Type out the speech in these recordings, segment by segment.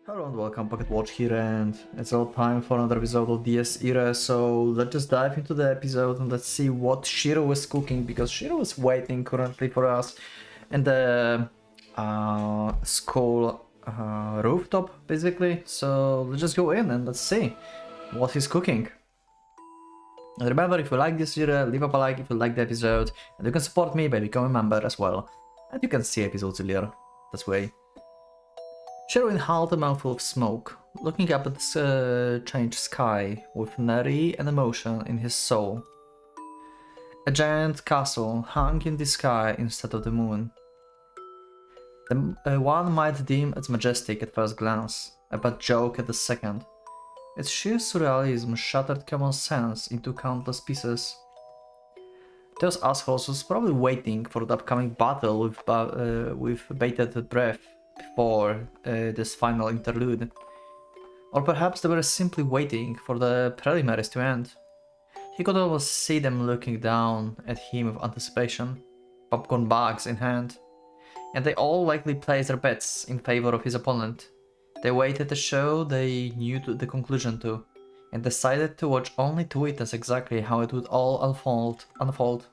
Hello and welcome, PocketWatch here, and it's all time for another episode of DS Era, so let's just dive into the episode and let's see what Shiro is cooking, because Shiro is waiting currently for us in the school rooftop, basically, so let's just go in and let's see what he's cooking. And remember, if you like this era, leave up a like if you like the episode, and you can support me by becoming a member as well, and you can see episodes earlier this way. Shiro inhaled a mouthful of smoke, looking up at the changed sky with nary an emotion in his soul. A giant castle hung in the sky instead of the moon. One might deem it majestic at first glance, a bad joke at the second. Its sheer surrealism shattered common sense into countless pieces. Those assholes was probably waiting for the upcoming battle with bated breath before this final interlude. Or perhaps they were simply waiting for the preliminaries to end. He could almost see them looking down at him with anticipation, popcorn bags in hand. And they all likely placed their bets in favor of his opponent. They waited the show they knew the conclusion to, and decided to watch only to witness exactly how it would all unfold.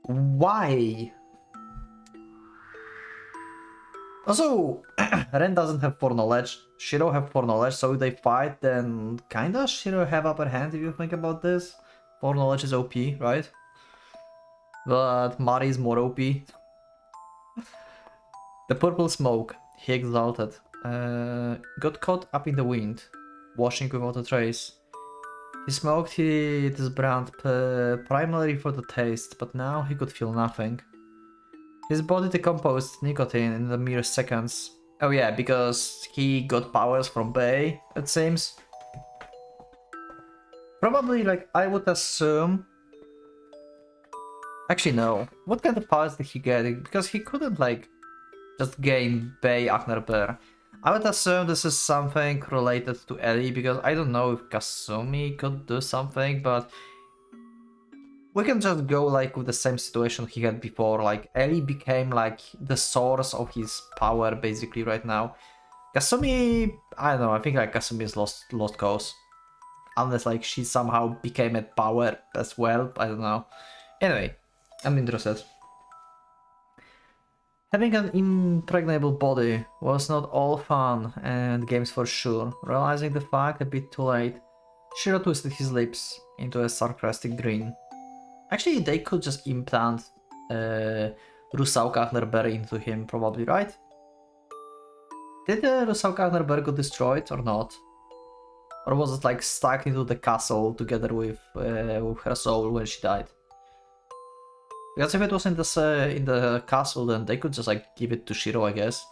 Why? Also, Ren doesn't have foreknowledge, Shiro have foreknowledge, so if they fight, then kinda Shiro have upper hand if you think about this. Foreknowledge is OP, right? But Mari is more OP. The purple smoke, he exulted, got caught up in the wind, washing without a trace. He smoked his brand primarily for the taste, but now he could feel nothing. His body decomposed nicotine in the mere seconds. Oh yeah, because he got powers from Bay, it seems. Probably, like, I would assume... Actually, no. What kind of powers did he get? Because he couldn't, like, just gain Bay Bear. I would assume this is something related to Ellie, because I don't know if Kasumi could do something, but... we can just go like with the same situation he had before, like Ellie became like the source of his power basically right now. Kasumi, I don't know, I think like Kasumi is lost cause. Unless like she somehow became a power as well, I don't know. Anyway, I'm interested. Having an impregnable body was not all fun and games for sure. Realizing the fact a bit too late, Shiro twisted his lips into a sarcastic grin. Actually, they could just implant Rusauka Berry into him, probably, right? Did the Rusauka Berry get destroyed or not? Or was it like stuck into the castle together with her soul when she died? Because if it was in the castle, then they could just like give it to Shiro, I guess.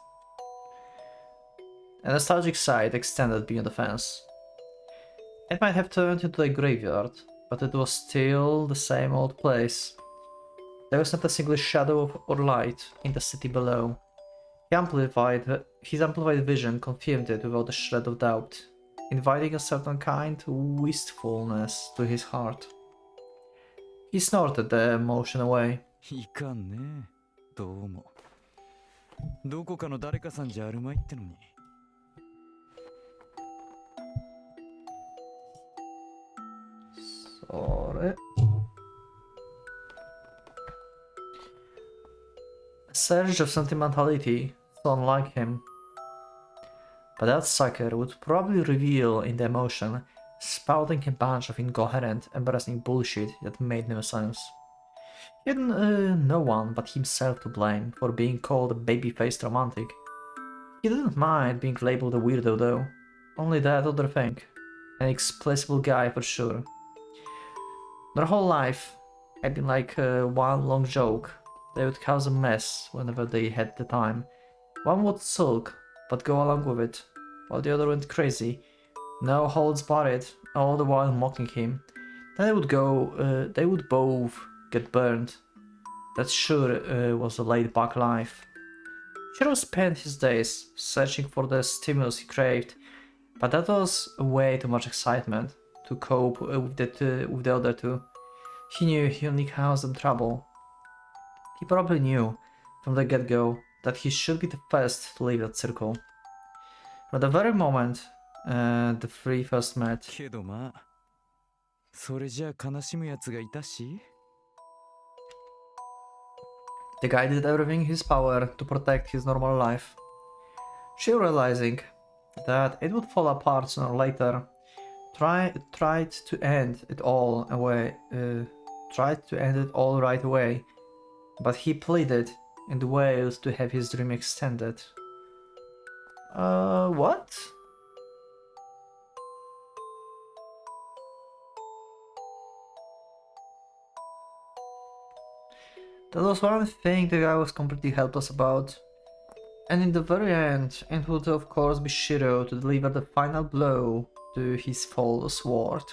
A nostalgic sight extended beyond the fence. It might have turned into a graveyard, but it was still the same old place. There was not a single shadow or light in the city below. His amplified vision confirmed it without a shred of doubt, inviting a certain kind of wistfulness to his heart. He snorted the emotion away. いかんね。どうも。どこかの誰かさんじゃあるまいってのに。Sorry. A surge of sentimentality, so unlike him. But that sucker would probably reveal in the emotion, spouting a bunch of incoherent, embarrassing bullshit that made no sense. He had no one but himself to blame for being called a baby-faced romantic. He didn't mind being labeled a weirdo though, only that other thing. An inexplicable guy for sure. Their whole life had been like one long joke. They would cause a mess whenever they had the time. One would sulk, but go along with it, while the other went crazy. No holds barred, all the while mocking him. Then they would both get burned. That sure was a laid-back life. Shiro spent his days searching for the stimulus he craved, but that was way too much excitement to cope with the other two. He knew he only caused them trouble. He probably knew from the get-go that he should be the first to leave that circle. From the very moment the three first met. けどまあそれじゃあ悲しむやつがいたし The guy did everything in his power to protect his normal life. She, realizing that it would fall apart sooner or later, tried to end it all right away, but he pleaded in the ways to have his dream extended. What? That was one thing the guy was completely helpless about. And in the very end, it would of course be Shiro to deliver the final blow to his false sword.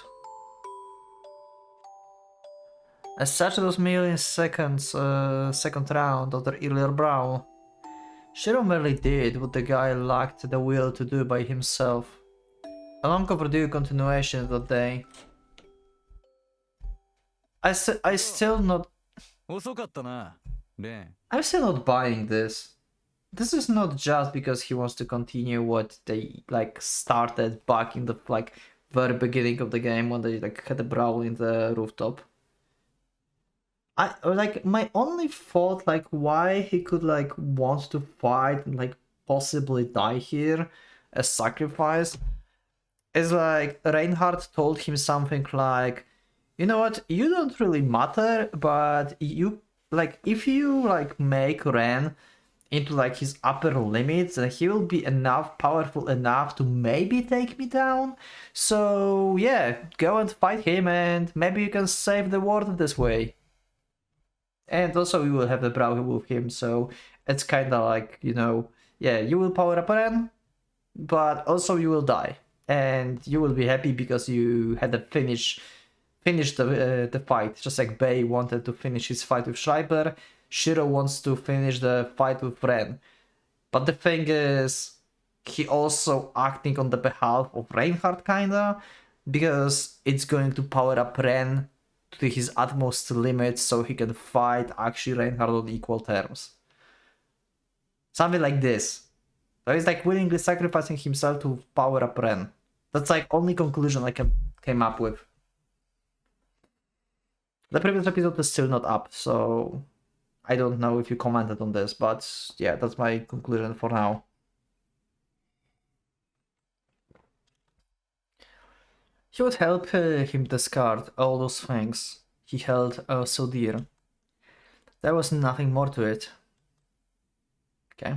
As such, it was merely in second round of the earlier brawl. Shiro merely did what the guy lacked the will to do by himself. A long overdue continuation of that day. I'm still not 遅かったなレン I'm still not buying this. This is not just because he wants to continue what they like started back in the like very beginning of the game when they like had a brawl in the rooftop. I like my only thought like why he could like want to fight and like possibly die here as sacrifice is like Reinhardt told him something like, you know what, you don't really matter, but you like if you like make Ren into like his upper limits, then he will be powerful enough to maybe take me down. So yeah, go and fight him and maybe you can save the world this way. And also we will have the brawl with him, so it's kinda like, you know, yeah, you will power up Ren, but also you will die. And you will be happy because you had to finish the fight, just like Bei wanted to finish his fight with Schreiber. Shiro wants to finish the fight with Ren. But the thing is, he also acting on the behalf of Reinhardt kinda, because it's going to power up Ren to his utmost limits so he can fight actually Reinhardt on equal terms. Something like this. So he's like willingly sacrificing himself to power up Ren. That's like only conclusion I came up with. The previous episode is still not up, so I don't know if you commented on this, but yeah, that's my conclusion for now. He would help him discard all those things he held so dear. There was nothing more to it. Okay.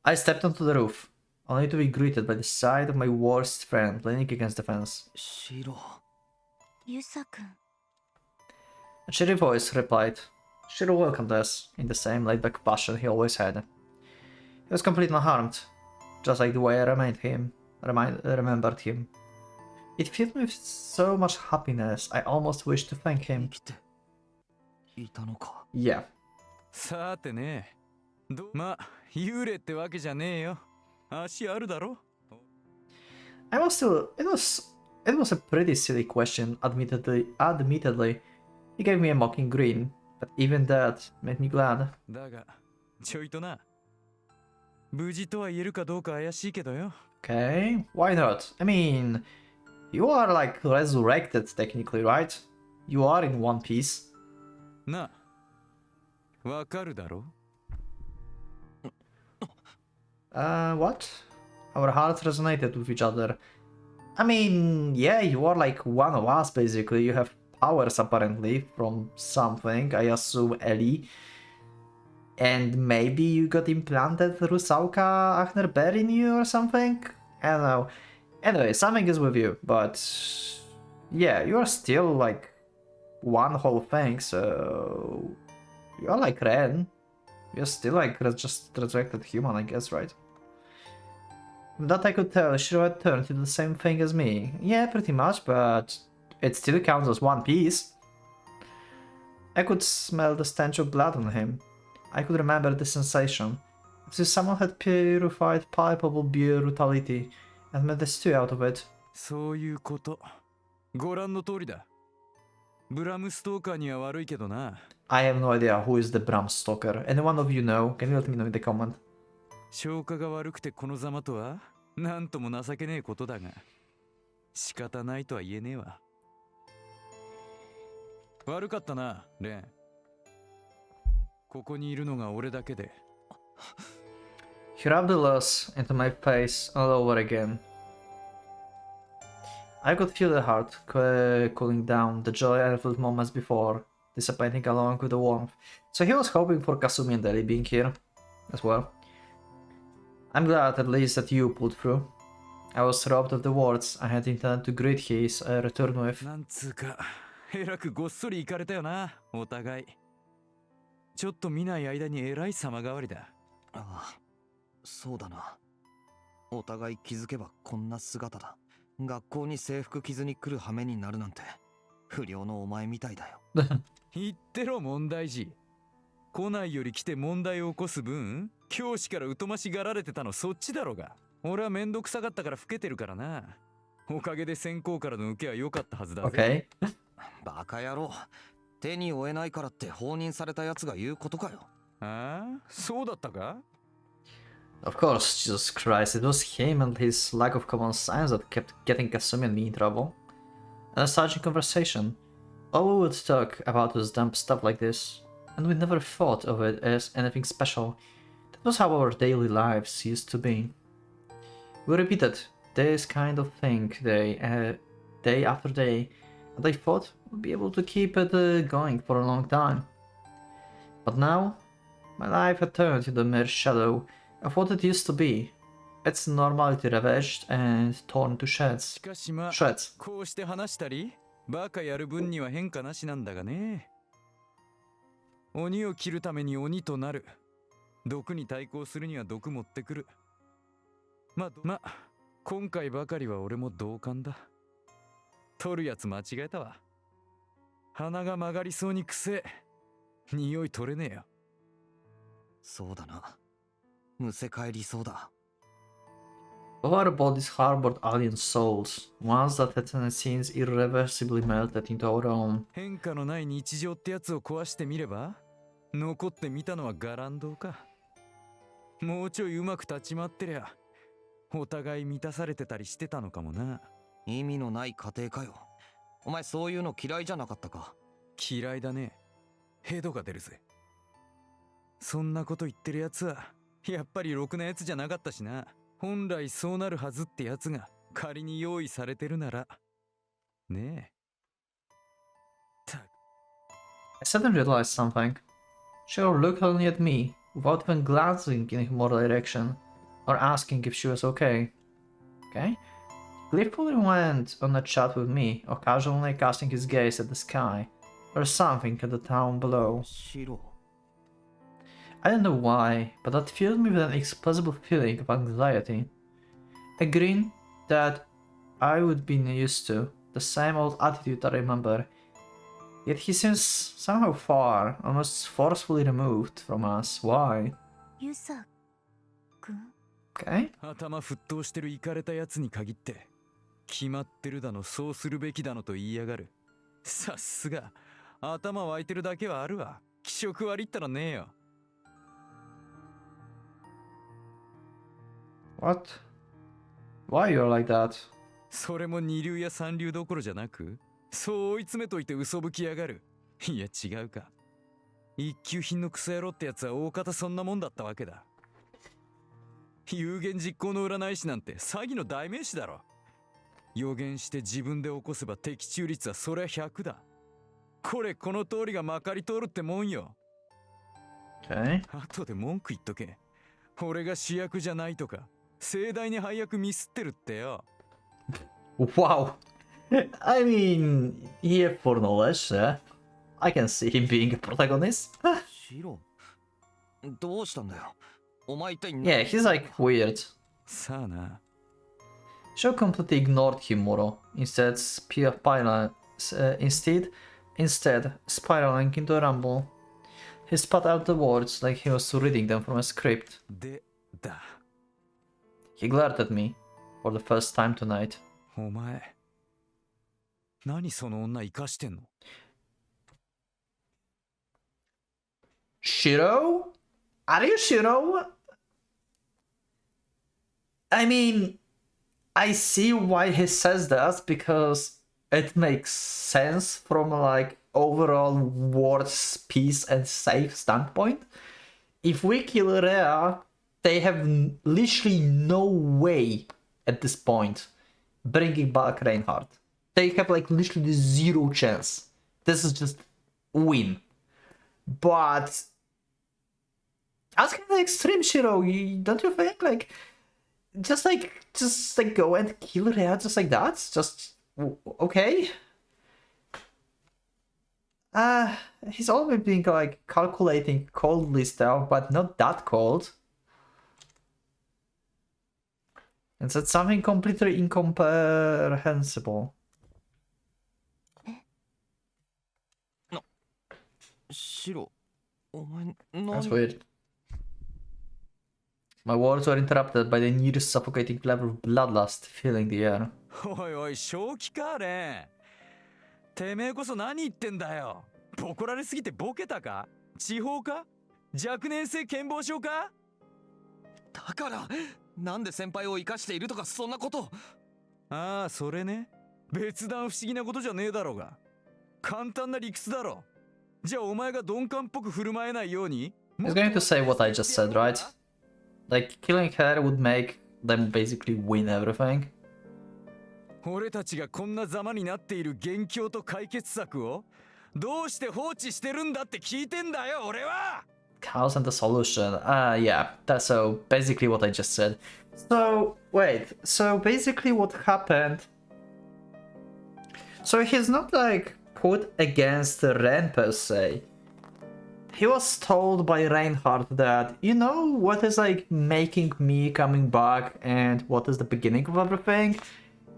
I stepped onto the roof, only to be greeted by the sight of my worst friend leaning against the fence. Shiro Yusa-kun. A cheery voice replied. Shiro welcomed us in the same laid-back fashion he always had. He was completely unharmed, just like the way I remembered him. It filled me with so much happiness, I almost wished to thank him. いたのか Yeah. さてねまあ幽霊ってわけじゃねえよ足あるだろ It was a pretty silly question, admittedly. He gave me a mocking grin, but even that made me glad. だがちょいとな無事とは言えるかどうか怪しいけどよ Okay, why not? I mean, you are like resurrected technically, right? You are in one piece. なわかるだろ What? Our hearts resonated with each other. I mean, yeah, you are like one of us basically. You have powers apparently from something, I assume Ellie. And maybe you got implanted Rusauka Achnerberg in you or something? I don't know. Anyway, something is with you, but yeah, you are still like one whole thing, so you're like Ren. You're still like just resurrected human, I guess, right? That I could tell, Shiro had turned into the same thing as me. Yeah, pretty much, but it still counts as one piece. I could smell the stench of blood on him. I could remember the sensation, as if someone had purified palpable brutality and made a stew out of it. そういうことご覧の通りだブラムストーカーには悪いけどな。 I have no idea who is the Bram Stoker. Anyone of you know? Can you let me know in the comment? 消化が悪くてこのざまとはなんとも情けねえことだが、仕方ないとは言えねえわ。悪かったな、レン。ここにいるのが俺だけで。He rubbed the loss into my face all over again. I could feel the heart cooling down, the joy I felt moments before, dissipating along with the warmth. So he was hoping for Kasumi and Ellie being here as well. I'm glad at least that you pulled through. I was robbed of the words I had intended to greet his return with. なんつうか、えらくごっそり行かれたよな、お互い。ちょっと見ない間にえらい様変わりだ。ああ、そうだな。お互い気づけばこんな姿だ。学校に制服着ずに来る羽目になるなんて、不良のお前みたいだよ。言ってろ問題児。来ないより来て問題を起こす分、教師から疎ましがられてたのそっちだろが。俺はめんどくさかったから老けてるからな。おかげで専攻からの受けは良かったはずだぜ。Okay. バカ野郎。手に負えないからって放任されたやつが言うことかよ。ああ、そうだったか？ Of course, Jesus Christ, it was him and his lack of common sense that kept getting Kasumi and me in trouble. And a starting conversation. All we would talk about was dumb stuff like this, and we never thought of it as anything special. That was how our daily lives used to be. We repeated this kind of thing day after day, and I thought we'd be able to keep it going for a long time. But now, my life had turned into a mere shadow of what it used to be. Its normality ravaged and torn to し shreds. かしまあ、 Shreds. こうして話したり、バカやる分には変化なしなんだがね。鬼を切るために鬼となる。毒に対抗するには毒持ってくる。ま、今回ばかりは俺も同感だ。取るやつ間違えたわ。鼻が曲がりそうにくせえ。匂い取れねえよ。そうだな。むせ返りそうだ。Our bodies harbored alien souls, ones that had since irreversibly melted into our own. 変化のない日常ってやつを壊してみれば、残ってみたのはガランドか。もうちょいうまく立ち回ってりゃ、お互い満たされてたりしてたのかもな。意味のない家庭かよ。お前そういうの嫌いじゃなかったか。嫌いだね。ヘドが出るぜ。そんなこと言ってるやつはやっぱりろくなやつじゃなかったしな。本来そうなるはずってやつが仮に用意されてるならねえ。 I suddenly realized something. Cheryl looked only at me, without even glancing in her direction, or asking if she was okay. Okay? Gleefully went on a chat with me, occasionally casting his gaze at the sky, or something at the town below. 白。 I don't know why, but that filled me with an inexplicable feeling of anxiety. A grin that I would been used to, the same old attitude I remember. Yet he seems somehow far, almost forcefully removed from us. Why? ユサ君 Okay? 頭沸騰してるイカれたやつに限って決まってるだのそうするべきだのと言いやがる。さすが頭湧いてるだけはあるわ。気色悪いったらねえよ。What? Why you're like that? それも二流や三流どころじゃなく、そう追い詰めといて嘘吹きやがる。いや違うか。一級品のクソ野郎ってやつは大方そんなもんだったわけだ。有言実行の占い師なんて詐欺の代名詞だろ。予言して自分で起こせば的中率はそりゃ100だ。この通りがまかり通るってもんよ。Okay. 後で文句言っとけ。俺が主役じゃないとか盛大に配役ミスってるってよ。 Wow. I mean, here for knowledge, I can see him being a protagonist. 白。どうしたんだよ。お前一体 Yeah, he's like weird. さあな。 Show completely ignored him, Moro. Instead, spiraling into a rumble. He spat out the words like he was reading them from a script. でだ。 He glared at me for the first time tonight. お前何その女生かしてんの？ Shiro? Are you Shiro? I mean, I see why he says that because it makes sense from like overall world's peace and safe standpoint. If we kill Rhea, they have literally no way at this point bringing back Reinhardt. They have like literally zero chance. This is just win. But that's kind of extreme, Shiro. Don't you think? Just go and kill Rhea just like that. Just okay. He's always been like calculating coldly stuff, but not that cold. And that's something completely incomprehensible. Shiro, That's weird. My words were interrupted by the near suffocating level of bloodlust filling the air. おいおい正気かね。てめえこそ何言ってんだよ。ボコられすぎてボケたか？地方か？若年性健忘症か？だからなんで先輩を生かしているとかそんなこと。ああそれね。別段不思議なことじゃねえだろうが。簡単な理屈だろ。じゃあお前が鈍感っぽく振る舞えないように。 He's going to say what I just said, right? Like, killing her would make them basically win everything. 俺たちがこんなざまになっている元凶と解決策をどうして放置してるんだって聞いてんだよ俺は。 Chaos and the solution. Yeah, that's so basically what I just said. So, wait, so basically what happened... So he's not like put against Ren per se. He was told by Reinhardt that, you know what is like making me coming back and what is the beginning of everything?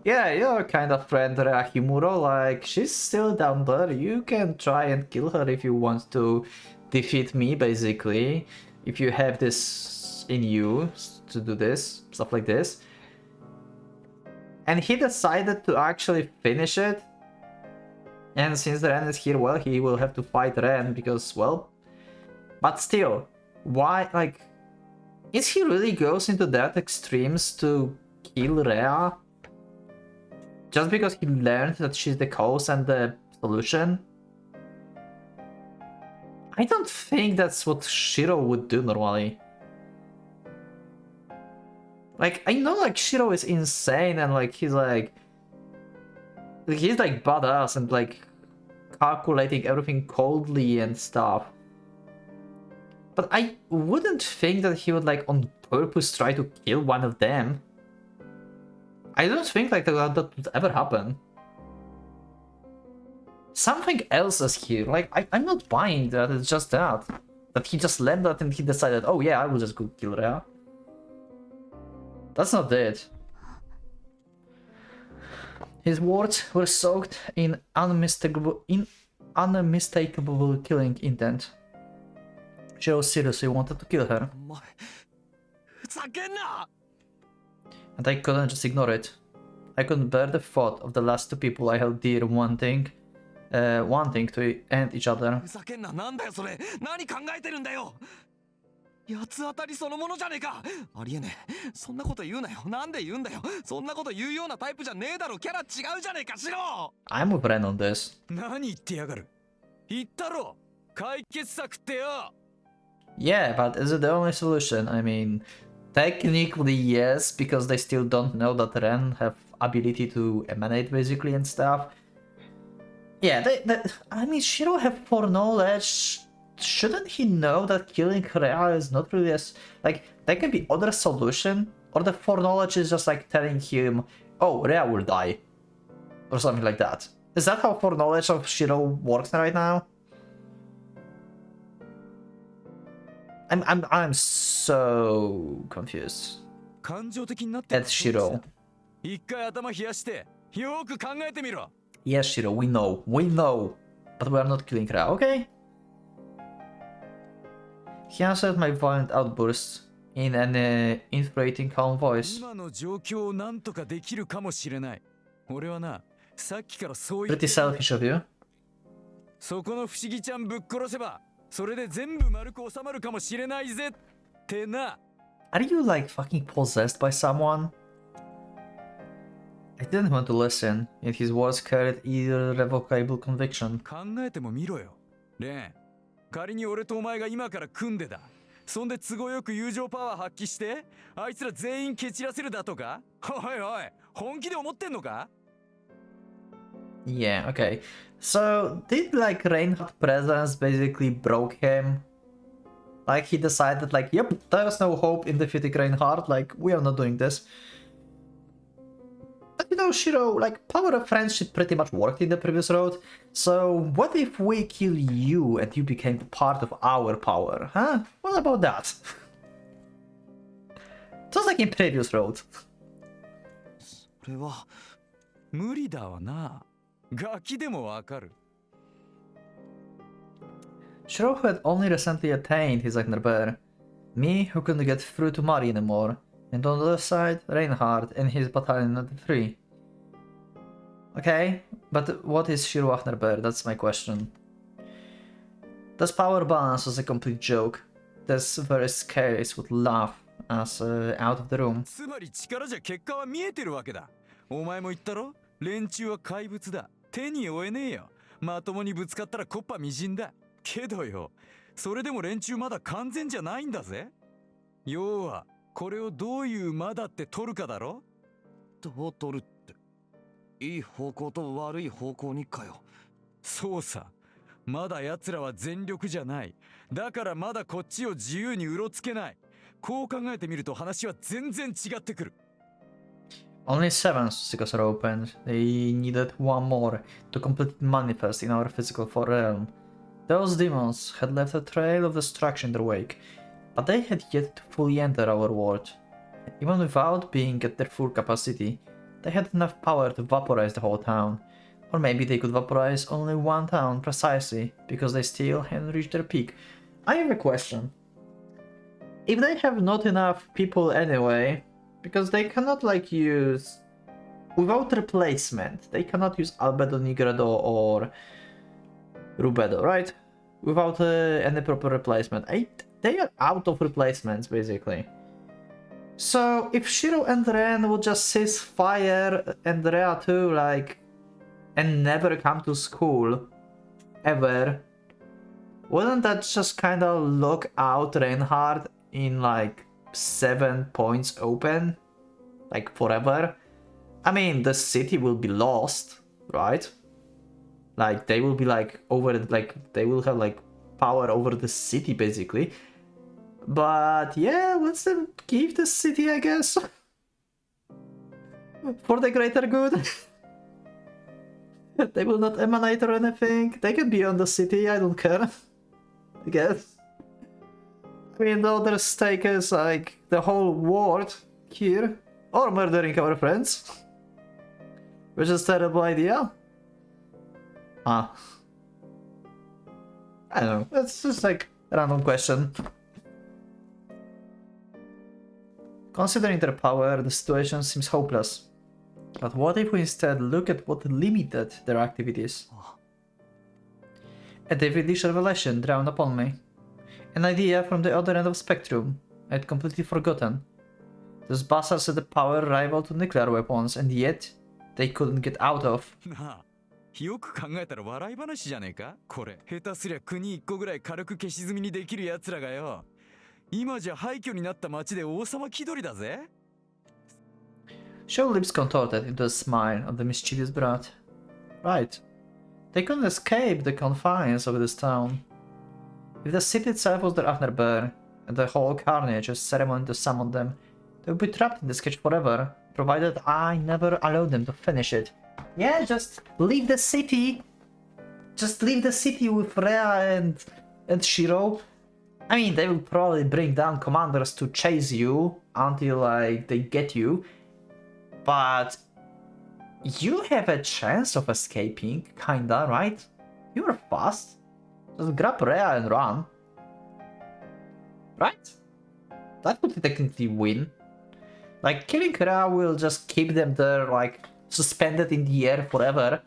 Yeah, your kind of friend Rahimuro, like, she's still down there. You can try and kill her if you want to defeat me, basically. If you have this in you to do this, stuff like this. And he decided to actually finish it. And since Ren is here, well, he will have to fight Ren because, well... But still, why, like... Is he really goes into that extremes to kill Rhea? Just because he learned that she's the cause and the solution? I don't think that's what Shiro would do normally. Like, I know like Shiro is insane and like he's like badass and like calculating everything coldly and stuff. But I wouldn't think that he would like on purpose try to kill one of them. I don't think like that would ever happen. Something else is here. Like, I'm not buying that it's just that. That he just landed and he decided, oh yeah, I will just go kill Rhea. That's not it. His words were soaked in unmistakable killing intent. Shiro seriously wanted to kill her. And I couldn't just ignore it. I couldn't bear the thought of the last two people I held dear wanting to end each other. 八つ当たりそのものじゃねえか。ありえねえ。そんなこと言うなよ。なんで言うんだよ。そんなこと言うようなタイプじゃねえだろ。キャラ違うじゃねえかしろ。I'm with Ren on this. 何言ってやがる。言ったろ。解決策ってよ。Yeah, but is it the only solution? I mean, technically yes, because they still don't know that Ren have ability to emanate basically and stuff. Yeah, I mean, Shiro have foreknowledge. Shouldn't he know that killing Rhea is not really as... Like, there can be other solution, or the foreknowledge is just like telling him, oh, Rhea will die. Or something like that. Is that how foreknowledge of Shiro works right now? I'm so confused. At Shiro. Yes, Shiro, we know. But we are not killing Rhea, okay? He answered my violent outbursts in an infuriating calm voice. Pretty selfish of you. そこの不思議ちゃんぶっ殺せばそれで全部丸く収まるかもしれないぜってな。 Are you like fucking possessed by someone? I didn't want to listen, yet his words carried irrevocable conviction. 考えてもみろよレン。仮に俺とお前が今から組んでだ。そんで都合よく友情パワー発揮してあいつら全員蹴散らせるだとか。おいおい、本気で思ってんのか？ Yeah, okay. So, did like Reinhardt's presence basically broke him? Like he decided like, yep, there's no hope in defeating Reinhardt, like we are not doing this. But you know, Shiro, like power of friendship pretty much worked in the previous road. So what if we kill you and you became part of our power, huh? What about that? Just like in previous road. それは無理だわな。ガキでもわかる。 Shiro who had only recently attained his Agner Bear. Me who couldn't get through to Mari anymore. And on the other side, Reinhardt and his battalion of the three. Okay, but what is Shiro Agner Bear? That's my question. This power balance was a complete joke. This very case would laugh us out of the room. つまり力じゃ結果は見えてるわけだ。お前も言ったろ？連中は怪物だ。手に負えねえよ。まともにぶつかったらコッパみじんだ。けどよ、それでも連中まだ完全じゃないんだぜ。要はこれをどういう間だって取るかだろ？どう取るって、いい方向と悪い方向にかよ。そうさ。まだ奴らは全力じゃない。だからまだこっちを自由にうろつけない。こう考えてみると話は全然違ってくる。Only 7 Susikas are opened. They needed one more to complete manifest in our physical realm. Those demons had left a trail of destruction in their wake, but they had yet to fully enter our world. Even without being at their full capacity, they had enough power to vaporize the whole town. Or maybe they could vaporize only one town precisely, because they still hadn't reached their peak. I have a question. If they have not enough people anyway, because they cannot like use... Without replacement, they cannot use Albedo, Nigredo or Rubedo, right? Without any proper replacement. They are out of replacements, basically. So, if Shiro and Ren would just cease fire and Rea too, like, and never come to school, ever, wouldn't that just kinda lock out Reinhardt in, like, 7 points open? Like, forever? I mean, the city will be lost, right? Like, they will be, like, over, like, they will have, like, power over the city, basically. But, yeah, let's them keep the city, I guess. For the greater good. They will not emanate or anything. They can be on the city, I don't care. I guess. I mean, the other stake is, like, the whole world here. Or murdering our friends. Which is a terrible idea. I don't know. It's just like a random question. Considering their power, the situation seems hopeless. But what if we instead look at what limited their activities? A devilish revelation drawn upon me. An idea from the other end of the spectrum. I had completely forgotten. Those bastards had a power rival to nuclear weapons, and yet they couldn't get out of. なあ、よく考えたら笑い話じゃねえかこれ。下手すりゃ国一個ぐらい軽く消し済みにできる奴らがよ。今じゃ廃墟になった町で王様気取りだぜ。Show's lips contorted into a smile of the mischievous brat. Right. They couldn't escape the confines of this town. If the city itself was their Agner Bear, and the whole carnage a ceremony to summon them, they would be trapped in this cage forever, provided I never allowed them to finish it. Yeah, just leave the city! Just leave the city with Rea and Shiro. I mean, they will probably bring down commanders to chase you until, like, they get you. But you have a chance of escaping, kinda, right? You're fast. Just grab Rea and run. Right? That would technically win. Like, killing Rea will just keep them there, like, suspended in the air forever.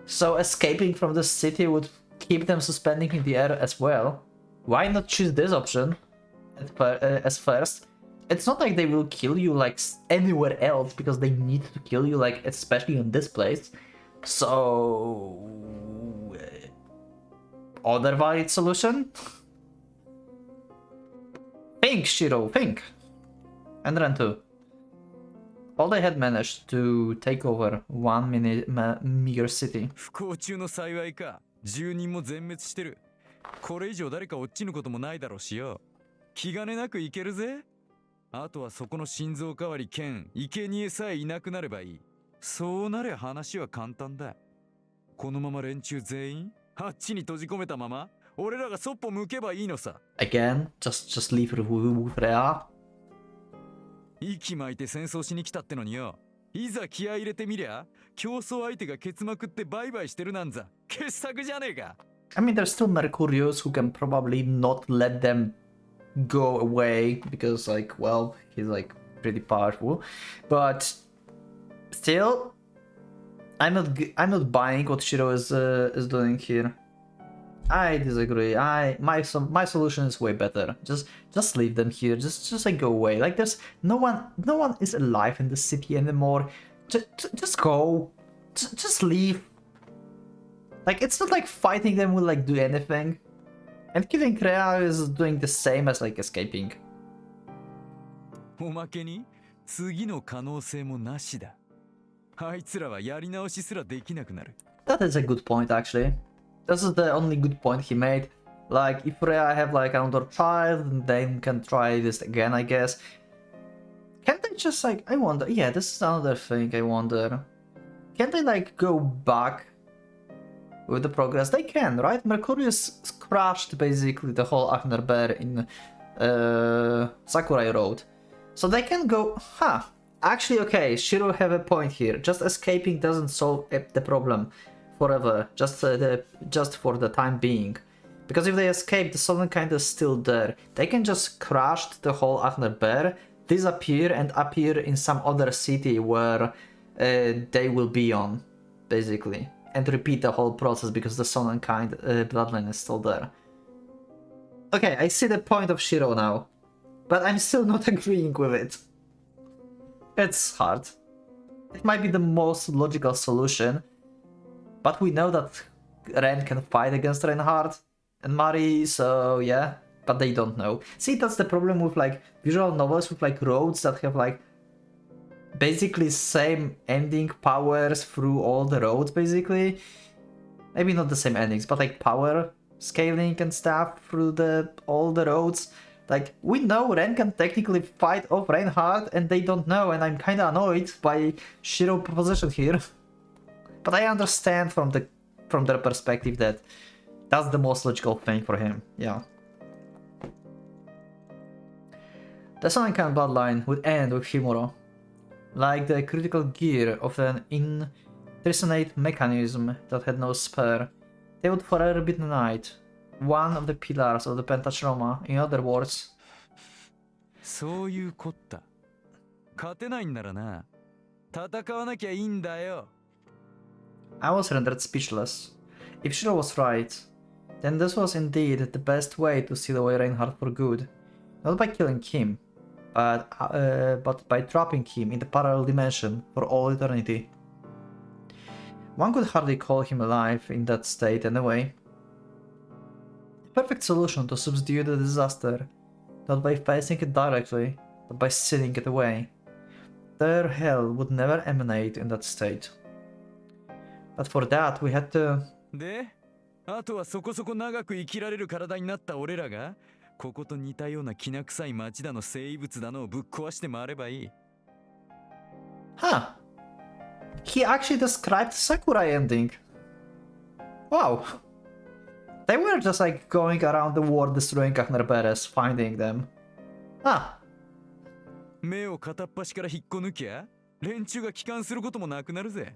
So escaping from the city would keep them suspending in the air as well. Why not choose this option as first? It's not like they will kill you like anywhere else because they need to kill you, like especially in this place. So other valid solution? Think, Shiro, think. And Ren too. All they had managed to take over one meager city. 不幸中の幸いか。住人も全滅してる。これ以上誰か落ちぬこともないだろうしよ。気兼ねなくいけるぜ。あとはそこの心臓代わり兼生贄さえいなくなればいい。そうなれ話は簡単だ。このまま連中全員あっちに閉じ込めたまま俺らがそっぽ向けばいいのさ。Again, just leave it with Rhea. 息巻いて戦争しに来たってのによ。いざ気合い入れてみりゃ競争相手がケツまくってバイバイしてるなんざ傑作じゃねえか。I mean, there's still Mercurius who can probably not let them go away because, like, well, he's like pretty powerful. But still, I'm not buying what Shiro is doing here. I disagree. My solution is way better. Just leave them here. Just like go away. Like there's no one is alive in the city anymore. Just go. Just leave. Like it's not like fighting them will like do anything. And killing Rhea is doing the same as like escaping. おまけに次の可能性もなしだ。あいつらはやり直しすらできなくなる。That is a good point actually. This is the only good point he made. Like if Rhea have like another child, they can try this again, I guess. Can't they just like, I wonder, yeah, this is another thing I wonder. Can't they like go back with the progress? They can, right? Mercurius crashed basically the whole Agner Bear in Sakurai Road. So they can go, huh. Actually, okay, Shiro have a point here. Just escaping doesn't solve the problem forever, just for the time being. Because if they escape, the Southern Kind is still there. They can just crash the whole Agner Bear, disappear and appear in some other city where they will be on, basically. And repeat the whole process because the Southern Kind bloodline is still there. Okay, I see the point of Shiro now. But I'm still not agreeing with it. It's hard. It might be the most logical solution. But we know that Ren can fight against Reinhardt and Mari, so yeah. But they don't know. See, that's the problem with like visual novels with like roads that have like basically same ending powers through all the roads, basically. Maybe not the same endings, but like power scaling and stuff through all the roads. Like, we know Ren can technically fight off Reinhardt, and they don't know, and I'm kinda annoyed by Shiro's position here. But I understand from their perspective that that's the most logical thing for him, yeah. The Sonican bloodline would end with Himuro. Like the critical gear of an intrinsic mechanism that had no spare, they would forever be denied. One of the pillars of the Pentatroma, in other words. そういうこった。勝てないんならな。戦わなきゃいいんだよ。I was rendered speechless. If Shiro was right, then this was indeed the best way to seal away Reinhardt for good. Not by killing him, but by trapping him in the parallel dimension for all eternity. One could hardly call him alive in that state anyway. The perfect solution to subdue the disaster, not by facing it directly, but by sealing it away. Their hell would never emanate in that state. But for that, we had to... で、あとはそこそこ長く生きられる体になった俺らが、ここと似たようなきな臭い町だの生物だのをぶっ壊して回ればいい。Huh. He actually described Sakurai ending. Wow. They were just like going around the world destroying Agner Bears, finding them. Ah. 目を片っ端から引っこ抜きゃ、連中が帰還することもなくなるぜ。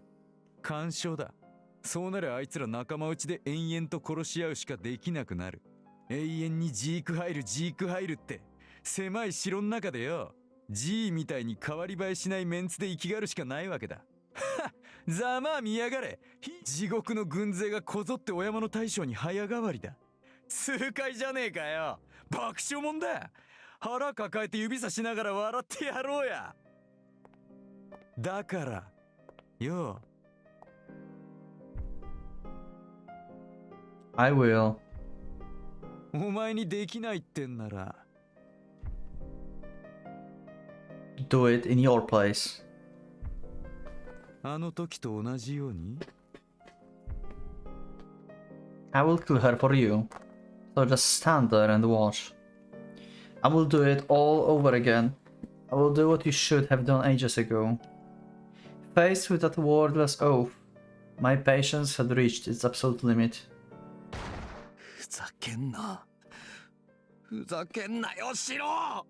干渉だ。そうならあいつら仲間内で延々と殺し合うしかできなくなる。永遠にジーク入るって、狭い城の中でよ、G みたいに変わり映えしないメンツで生きがるしかないわけだ。ざまあ見やがれ。地獄の軍勢がこぞってお山の大将に早変わりだ。痛快じゃねえかよ。爆笑もんだ。腹抱えて指さしながら笑ってやろうや。だからよ。I will. お前にできないってんなら Do it in your place. あの時と同じように I will kill her for you. So just stand there and watch. I will do it all over again. I will do what you should have done ages ago. Faced with that wordless oath, my patience had reached its absolute limit. ふざけんな。ふざけんなよ、シロ。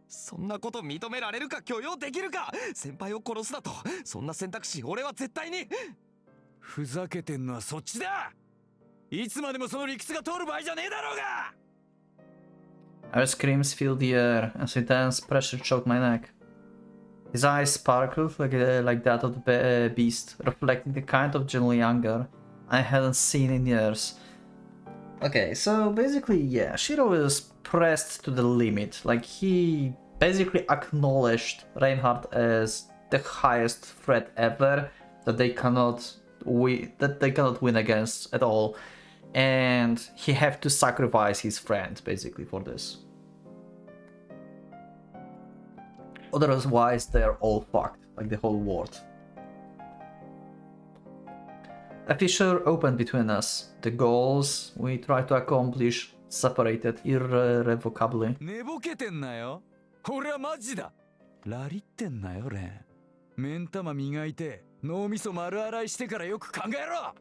そんなこと認められるか許容できるか。先輩を殺すだと。そんな選択肢俺は絶対に。ふざけてんのはそっちだ。いつまでもその理屈が通る場合じゃねえだろうが。 Our screams filled the air as intense pressure choked my neck. His eyes sparkled like that of the beast, reflecting the kind of genuine anger I hadn't seen in years. Okay, so basically, yeah, Shiro is pressed to the limit. Like, he basically acknowledged Reinhardt as the highest threat ever that they cannot win against at all, and he have to sacrifice his friend basically for this. Otherwise, they're all fucked, like the whole world. A fissure opened between us. The goals we tried to accomplish separated irrevocably. 寝ぼけてんなよ。俺はマジだ。ラリってんなよ、レン。目ん玉磨いて脳みそ丸洗いしてからよく考えろ。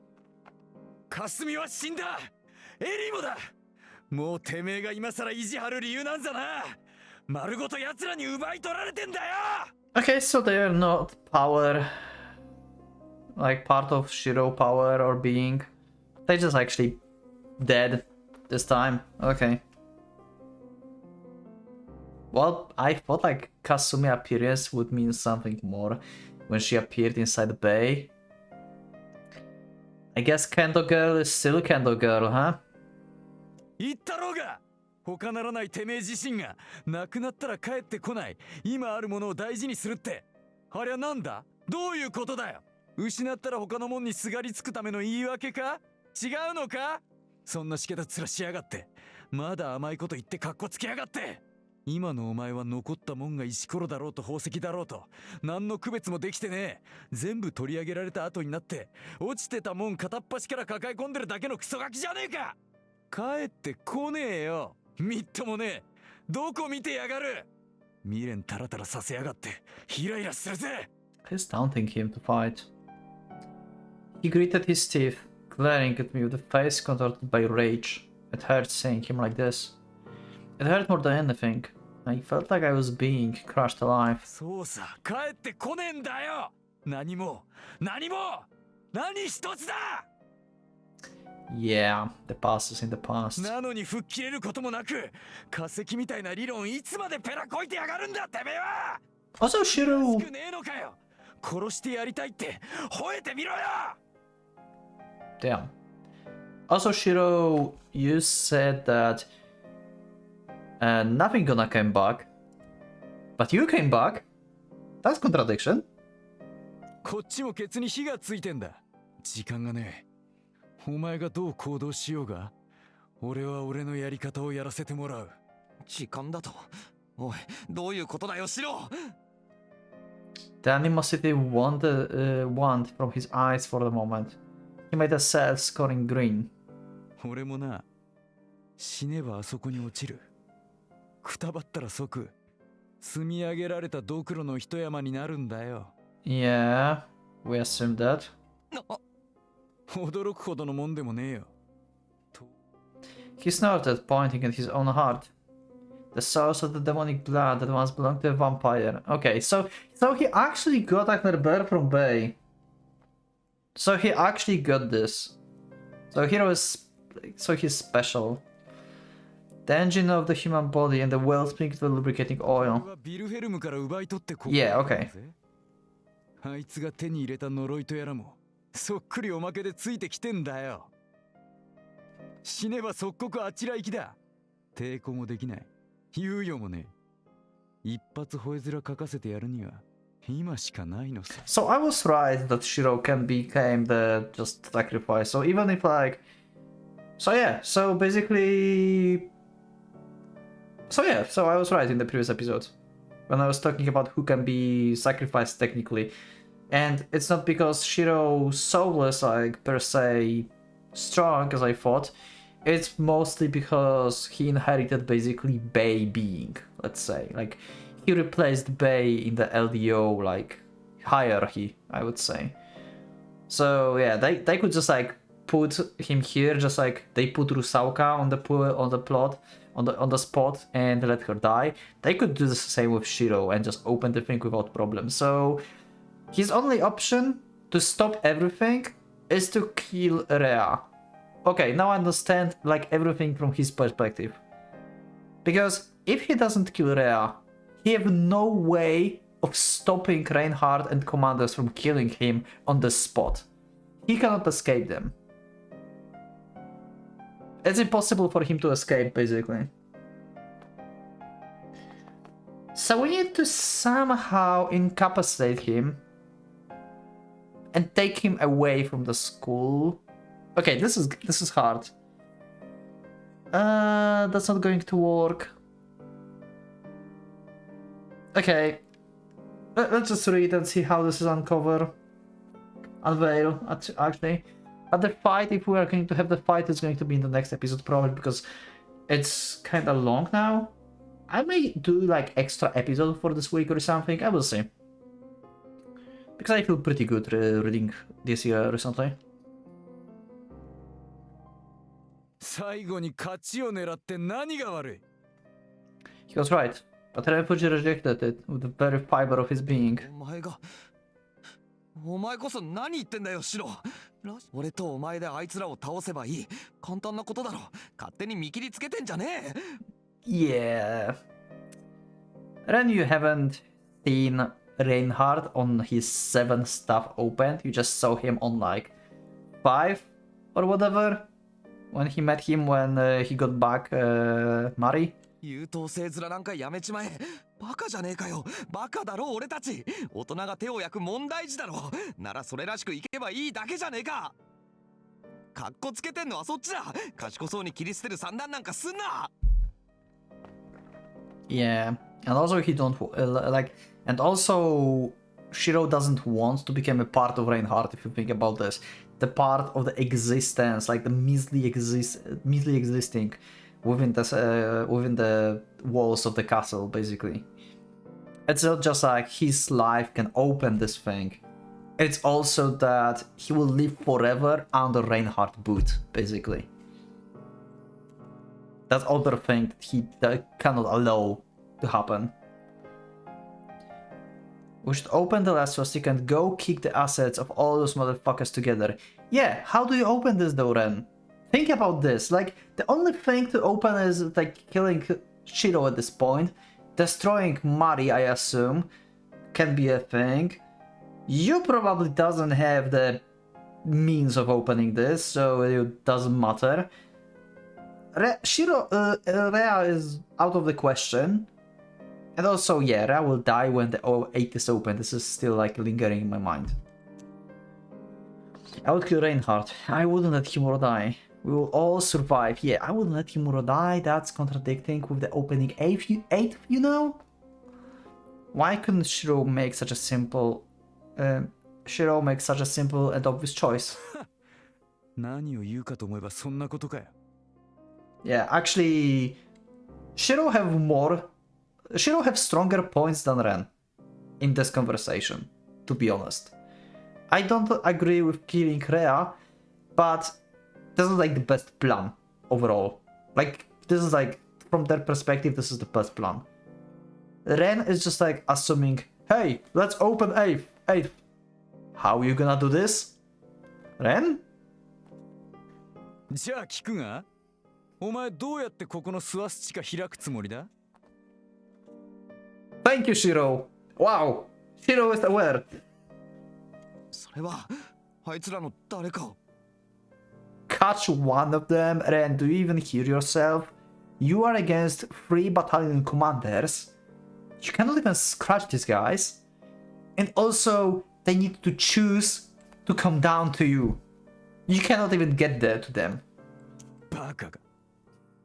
霞は死んだ。エリもだ。もうてめえが今さら意地張る理由なんざな。丸ごと奴らに奪い取られてんだよ。 Okay, so they are not power, like part of Shiro power or being. They just actually dead this time. Okay. Well, I thought like Kasumi appearance would mean something more when she appeared inside the bay. I guess Kendo Girl is still Kendo Girl, huh? 言ったろうが。他ならないてめえ自身がなくなったら帰ってこない。今あるものを大事にするって。ありゃなんだ。どういうことだよ。失ったら他のもんにすがりつくための言い訳か。違うのか。そんなしけた面しやがって。まだ甘いこと言ってカッコつけやがって。今のお前は残ったもんが石ころだろうと宝石だろうと何の区別もできてねえ。全部取り上げられた後になって落ちてたもん片っ端から抱え込んでるだけのクソガキじゃねえか。帰ってこねえよ。みっともねえ。どこ見てやがる。未練タラタラさせやがってイライラするぜ。 He's taunting him to fight. He gritted his teeth, glaring at me with a face contorted by rage. It hurt seeing him like this. It hurt more than anything. I felt like I was being crushed alive. そうさ、帰ってこねえんだよ。何も何一つだ。 Yeah, the past is in the past. なのに吹っ切れることもなく化石みたいな理論いつまでペラこいてやがるんだてめえは。 Also, Shiro... 少ねえのかよ。殺してやりたいって吠えてみろよ。 Damn. Also, Shiro, you said that nothing gonna come back, but you came back. That's contradiction. こっちもケツに火がついてんだ。時間がねえ。お前がどう行動しようが俺は俺のやり方をやらせてもらう。時間だと。おい、どういうことだよ、シロ。 The animosity waned from his eyes for the moment. He made a sad, scoring grin. 俺もな、死ねばあそこに落ちる。くたばったら即積み上げられたドクロの一山になるんだよ。 Yeah, we assumed that. 驚くほどのもんでもねえよ。 He snorted, pointing at his own heart. The source of the demonic blood that once belonged to a vampire. Okay, so he actually got Aknerber from Bay. So he actually got this. So he's special. The engine of the human body and the wellspring of the lubricating oil. Yeah, okay. あいつが手に入れた呪いとやらもそっくりおまけでついてきてんだよ。死ねば即刻あちら行きだ。抵抗もできない。猶予もね。一発吠え面かかせてやるには今しかないのさ。 So I was right that Shiro can become the just sacrifice. So even if like, so yeah, so basically, so yeah, so I was right in the previous episode when I was talking about who can be sacrificed technically, and it's not because Shiro's soul is like per se strong as I thought. It's mostly because he inherited basically Bei being, let's say, like he replaced Bei in the LDO like hierarchy, I would say. So yeah, they could just like put him here, just like they put Rusauka on the plot, on the spot and let her die. They could do the same with Shiro and just open the thing without problem. So his only option to stop everything is to kill Rea. Okay, now I understand like everything from his perspective. Because if he doesn't kill Rea, he have no way of stopping Reinhardt and commanders from killing him on the spot. He cannot escape them. It's impossible for him to escape, basically. So we need to somehow incapacitate him and take him away from the school. Okay, this is hard. That's not going to work. Okay, let's just read and see how this is unveil, actually. But the fight, if we are going to have the fight, is going to be in the next episode, probably, because it's kind of long now. I may do like extra episode for this week or something, I will see. Because I feel pretty good reading this year recently. 最後に勝ちを狙って何が悪い。 He was right, but Refuge rejected it with the very fiber of his being. お前こそ何言ってんだよシロ。俺とお前であいつらを倒せばいい。簡単なことだろ。勝手に見切りつけてんじゃねえ。Yeah. Ren, you haven't seen Reinhardt on his 7 stuff opened. You just saw him on like 5 or whatever. When he met him when he got back Mari. 優等生面なんかやめちまえ。バカじゃねえかよ。バカだろ俺たち。大人が手を焼く問題児だろ。ならそれらしくいけばいいだけじゃねえか。かっこつけてんのはそっちだ。賢そうに切り捨てる算段なんかすんな。Yeah, and also he don't like, and also Shiro doesn't want to become a part of Reinhardt. If you think about this, the part of the existence, like the measly existing within the walls of the castle, basically. It's not just like his life can open this thing. It's also that he will live forever under Reinhardt boot, basically. That other thing that he cannot allow to happen. We should open the last so you can go kick the assets of all those motherfuckers together. Yeah, how do you open this though, Ren? Think about this. Like, the only thing to open is like killing Shiro at this point. Destroying Mari, I assume, can be a thing. You probably doesn't have the means of opening this, so it doesn't matter. Rea is out of the question. And also, yeah, Rea will die when the 8 is open. This is still like lingering in my mind. I would kill Reinhardt. I wouldn't let Himuro die. We will all survive. Yeah, I wouldn't let Himuro die. That's contradicting with the opening 8, you know? Why couldn't Shiro make such a simple... Shiro makes such a simple and obvious choice? 何を言うかと思えばそんなことかよ。Yeah, actually, Shiro have stronger points than Ren in this conversation, to be honest. I don't agree with killing Rea, but this is like the best plan overall. Like, this is like, from their perspective, this is the best plan. Ren is just like assuming, hey, let's open 8th. How are you gonna do this? Ren? じゃあ聞くが、お前どうやってここのスワスチカ開くつもりだ？ Thank you, Shiro. Wow, Shiro is aware. それはあいつらの誰かを。 Catch one of them, Ren, do you even hear yourself? You are against 3 battalion commanders. You cannot even scratch these guys. And also, they need to choose to come down to you. You cannot even get there to them. バカか。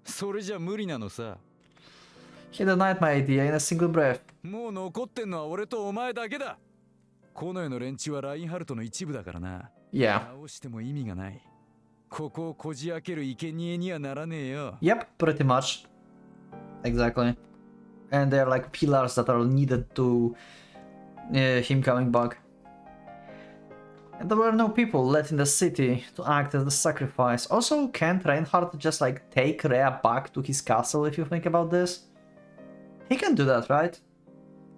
それじゃ無理なのさ。He denied my idea in a single breath. もう残ってんのは俺とお前だけだ。この世の連中はラインハルトの一部だからな。Yeah. 直しても意味がない。ここをこじ開ける生贄にはならねえよ。Yep, pretty much. Exactly. And they're like pillars that are needed to him coming back. And there were no people left in the city to act as the sacrifice. Also, can't Reinhardt just like take Rhea back to his castle if you think about this? He can do that, right?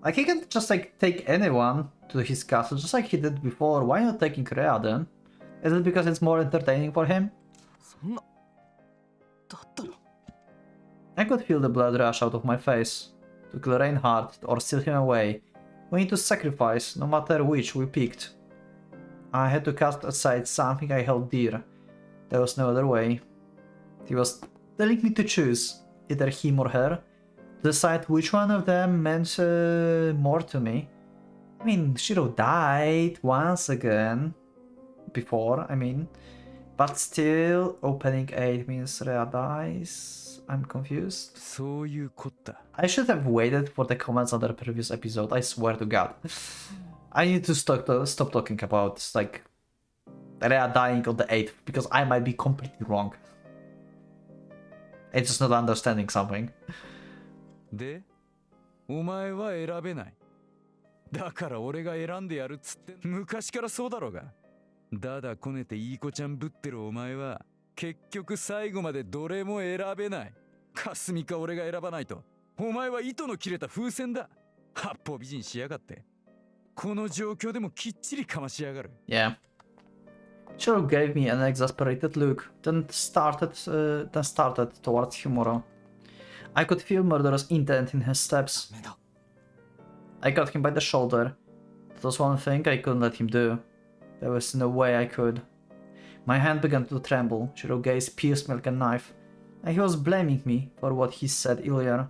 Like he can just like take anyone to his castle just like he did before. Why not taking Rhea then? Is it because it's more entertaining for him? そんなだったら I could feel the blood rush out of my face. To kill Reinhardt or steal him away, we need to sacrifice, no matter which we picked. I had to cast aside something I held dear. There was no other way. He was telling me to choose, either him or her, to decide which one of them meant more to me. I mean, Shiro died once again. Before, I mean. But still, opening 8 means Rhea dies. I'm confused. そういうこった。I should have waited for the comments on the previous episode, I swear to god. I need to stop talking about like Rhea dying on the 8th, because I might be completely wrong. It's just not understanding something. で、お前は選べない。だから俺が選んでやるっつって昔からそうだろうが。だだこねていい子ちゃんぶってるお前は結局最後までどれも選べない。霞か俺が選ばないとお前は糸の切れた風船だ。八方美人しやがって。この状況でもきっちりかましやがる。Yeah. Shiro gave me an exasperated look, then started towards Humoro. I could feel murderous intent in his steps. ダメだ I got him by the shoulder. That was one thing I couldn't let him do. There was no way I could. My hand began to tremble. Shiro gaze pierced me like a knife, and he was blaming me for what he said earlier.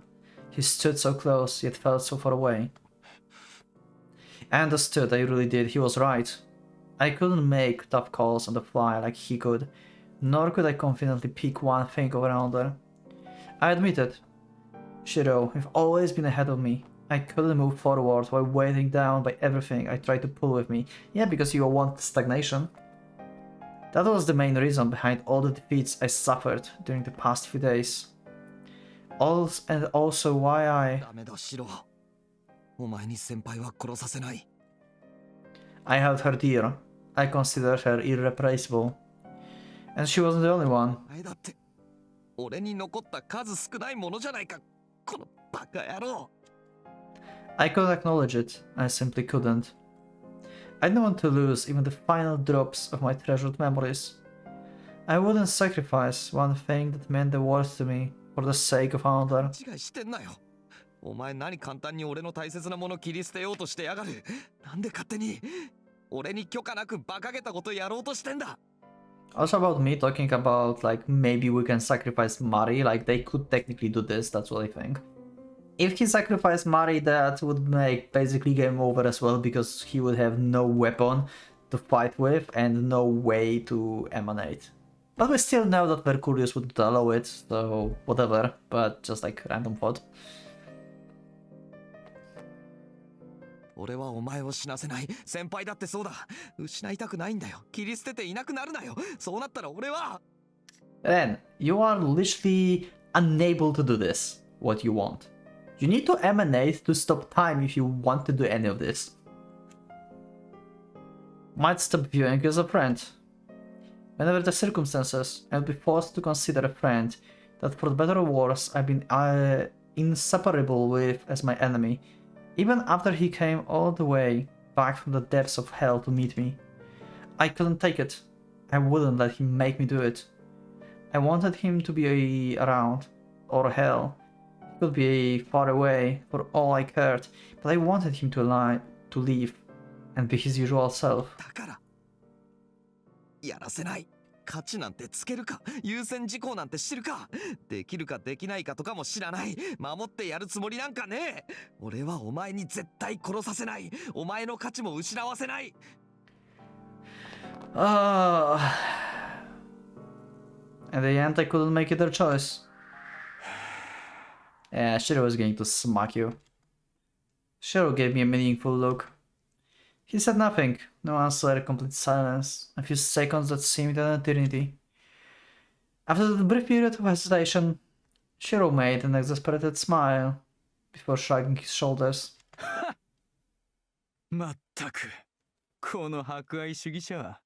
He stood so close, yet felt so far away. I understood, I really did. He was right. I couldn't make tough calls on the fly like he could, nor could I confidently pick one thing over another. I admit it. Shiro, you've always been ahead of me. I couldn't move forward while weighted down by everything I tried to pull with me. Yeah, because you want stagnation. That was the main reason behind all the defeats I suffered during the past few days. And also why ダメだシロお前に先輩は殺させない I held her dear. I considered her irreplaceable. And she wasn't the only one. お前だって俺に残った数少ないものじゃないかこのバカ野郎 I couldn't acknowledge it. I simply couldn't. I didn't want to lose even the final drops of my treasured memories. I wouldn't sacrifice one thing that meant the world to me for the sake of another. 違いしてんなよお前何簡単に俺の大切なもの切り捨てようとしてやがるなんで勝手に俺に許可なく馬鹿げたことやろうとしてんだ Also about me talking about like maybe we can sacrifice Mari, like they could technically do this, that's what I think. If he sacrificed Mari, that would make basically game over as well, because he would have no weapon to fight with and no way to emanate. But we still know that Mercurius would allow it, so whatever, but just like random thought. 俺はお前を死なせない先輩だってそうだ失いたくないんだよ切り捨てていなくなるなよそうなったら俺は Ren, you are literally unable to do this, what you want. You need to emanate to stop time if you want to do any of this. Might stop viewing you as a friend. Whenever the circumstances, I will be forced to consider a friend that for better or worse I've been inseparable with as my enemy, even after he came all the way back from the depths of hell to meet me. I couldn't take it. I wouldn't let him make me do it. I wanted him to be around, or hell. He could be far away for all I cared, but I wanted him to leave. and be his usual self. だからやらせない。価値なんてつけるか、優先事項なんて知るか、できるかできないかとかも知らない。守ってやるつもりなんかねえ。俺はお前に絶対殺させない。お前の価値も失わせない。Ah. In the end, I couldn't make either choice. Yeah, Shiro was going to smack you. Shiro gave me a meaningful look. He said nothing, no answer, complete silence, a few seconds that seemed an eternity. After the brief period of hesitation, Shiro made an exasperated smile before shrugging his shoulders. まったくこの博愛主義者は。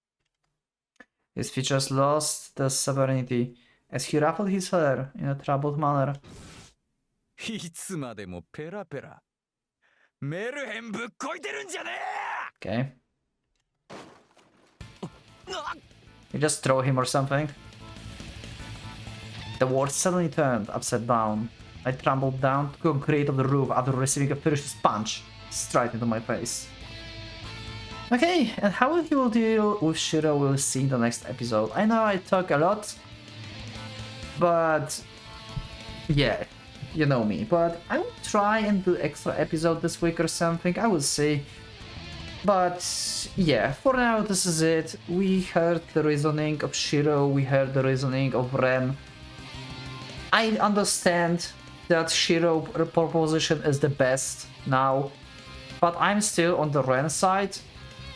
His features lost their serenity as he ruffled his hair in a troubled manner. いつまでもペラペラ。メルヘンぶっこいてるんじゃね Okay. You just throw him or something? The world suddenly turned upside down. I tumbled down to the concrete of the roof after receiving a ferocious punch straight into my face. Okay, and how he will deal with Shiro we'll see in the next episode. I know I talk a lot, but yeah, you know me. But I will try and do extra episode this week or something, I will see. But yeah, for now this is it. We heard the reasoning of Shiro, we heard the reasoning of Ren. I understand that Shiro proposition is the best now, but I'm still on the Ren side.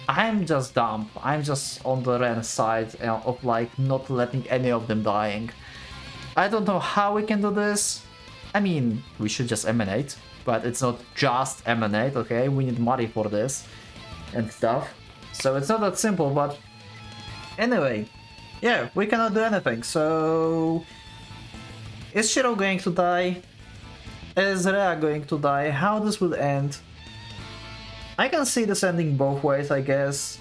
I'm just dumb. I'm just on the Ren side of like not letting any of them dying. I don't know how we can do this. I mean, we should just emanate, but it's not just emanate, okay? We need money for this and stuff. So it's not that simple, but anyway, yeah, we cannot do anything. So is Shiro going to die? Is Rhea going to die? How this will end? I can see this ending both ways, I guess.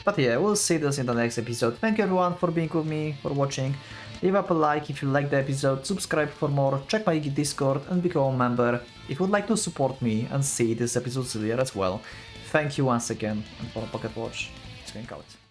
But yeah, we'll see this in the next episode. Thank you everyone for being with me, for watching. Leave up a like if you liked the episode, subscribe for more, check my Discord and become a member if you would like to support me and see this episode earlier as well. Thank you once again, and for Pocket Watch, it's going out.